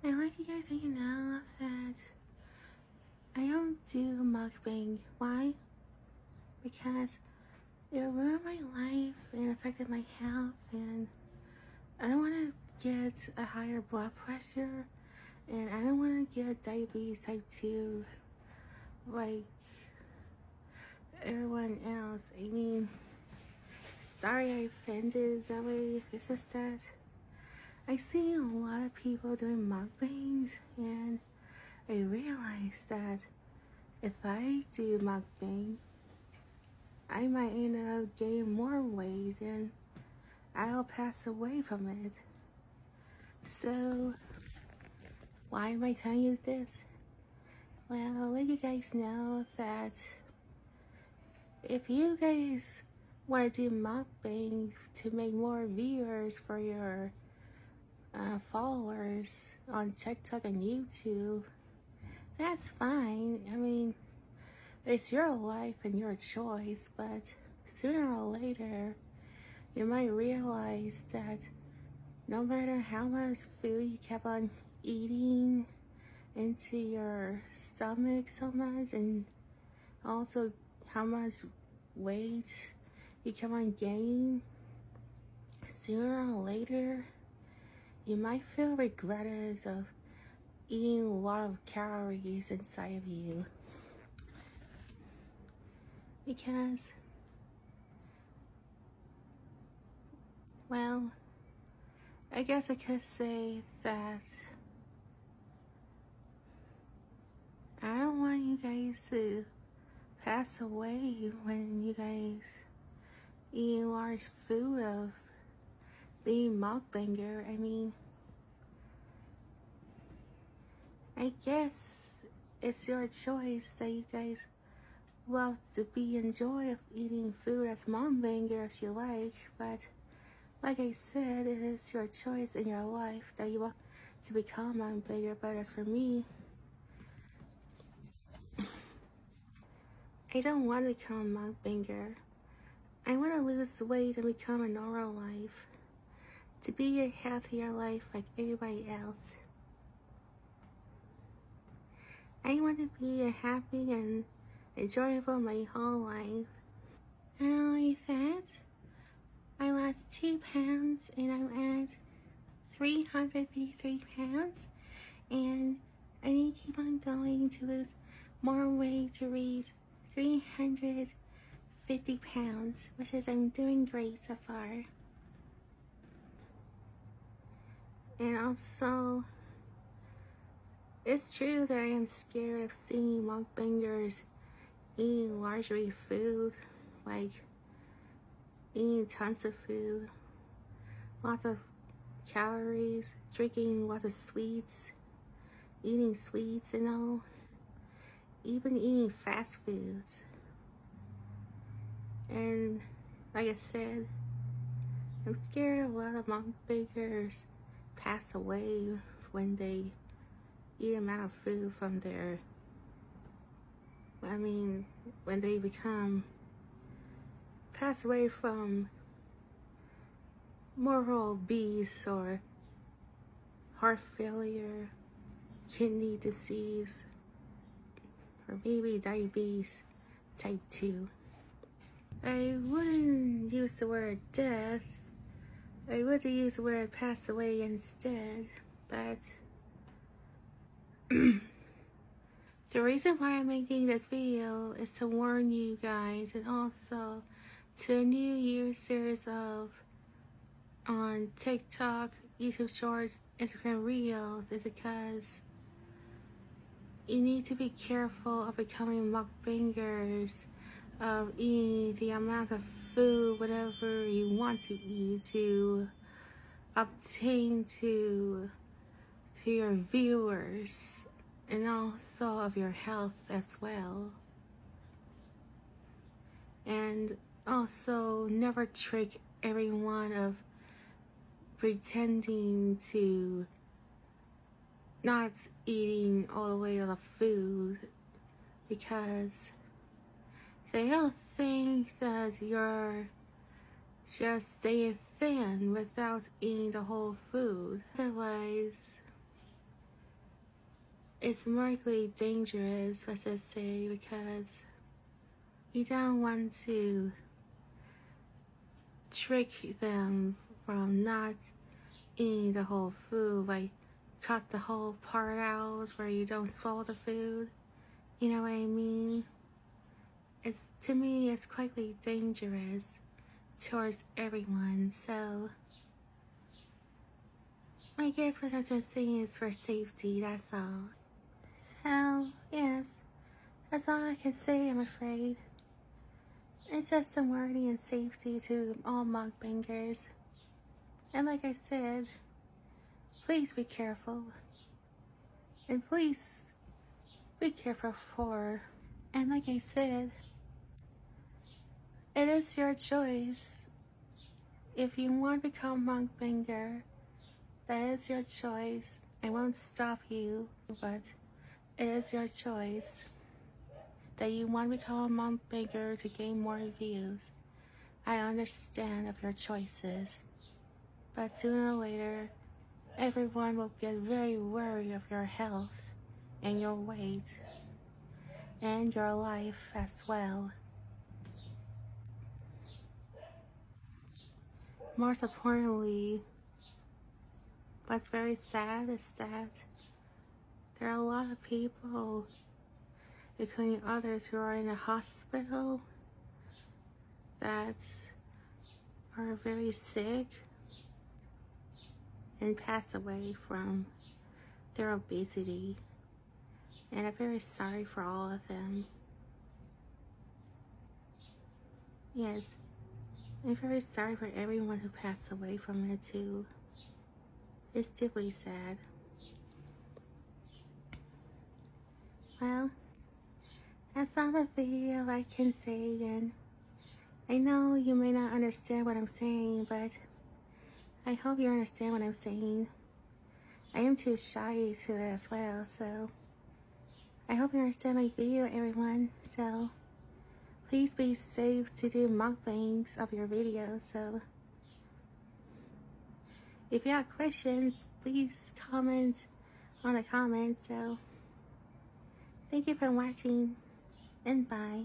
I want you guys to know that I don't do mukbang. Why? Because it ruined my life and affected my health, and I don't want to get a higher blood pressure, and I don't want to get diabetes type 2 like everyone else. I mean, sorry I offended that way. It's just that I see a lot of people doing mukbangs, and I realized that if I do mukbang, I might end up gaining more weight and I'll pass away from it. So, why am I telling you this? Well, I'll let you guys know that if you guys want to do mukbangs to make more viewers for your followers on TikTok and YouTube, that's fine. I mean, it's your life and your choice, but sooner or later, you might realize that no matter how much food you kept on eating into your stomach so much, and also how much weight you kept on gaining, sooner or later, you might feel regretted of eating a lot of calories inside of you. Because, well, I guess I could say that I don't want you guys to pass away when you guys eat large food of being mukbanger. I mean, I guess it's your choice that you guys love to be enjoy of eating food as mukbanger as you but like I said, it is your choice in your life that you want to become mukbanger. But as for me, I don't want to become a mukbanger. I want to lose weight and become a normal life, to be a healthier life like everybody else. I want to be a happy and enjoyable my whole life. And not only that, I lost 2 pounds and I'm at 353 pounds, and I need to keep on going to lose more weight to reach 350 pounds, which is I'm doing great so far. And also, it's true that I am scared of seeing mukbangers eating largely food, like eating tons of food, lots of calories, drinking lots of sweets, eating sweets and all, even eating fast foods. And like I said, I'm scared a lot of mukbangers pass away when they eat amount of food from their, when they pass away from moral obese or heart failure, kidney disease, or maybe diabetes type 2. I wouldn't use the word death. I would use the word pass away instead, but the reason why I'm making this video is to warn you guys, and also to a New Year's series of on TikTok, YouTube Shorts, Instagram Reels, is because you need to be careful of becoming mukbangers, of eating the amount of food, whatever you want to eat, to obtain to your viewers, and also of your health as well. And also never trick everyone of pretending to not eating all the way of the food, because they'll think that you're just staying thin without eating the whole food. Otherwise, it's morally dangerous, let's just say, because you don't want to trick them from not eating the whole food, like cut the whole part out where you don't swallow the food. You know what I mean? To me, it's quite dangerous towards everyone. So I guess what I'm just saying is for safety, that's all. So, yes, that's all I can say, I'm afraid. It's just some wording and safety to all mukbangers. And like I said, please be careful. And please be careful for. And like I said, it is your choice. If you want to become mukbanger, that is your choice. I won't stop you, but it is your choice that you want to become a mukbanger to gain more views. I understand of your choices, but sooner or later, everyone will get very worried of your health and your weight and your life as well. Most importantly, what's very sad is that there are a lot of people, including others, who are in a hospital that are very sick and pass away from their obesity. And I'm very sorry for all of them. Yes, I'm very sorry for everyone who passed away from it too. It's deeply sad. Well, that's all the video I can say, and I know you may not understand what I'm saying, but I hope you understand what I'm saying. I am too shy to it as well, so I hope you understand my video, everyone. So please be safe to do mukbangs of your videos. So if you have questions, please comment on the comments. So thank you for watching, and bye.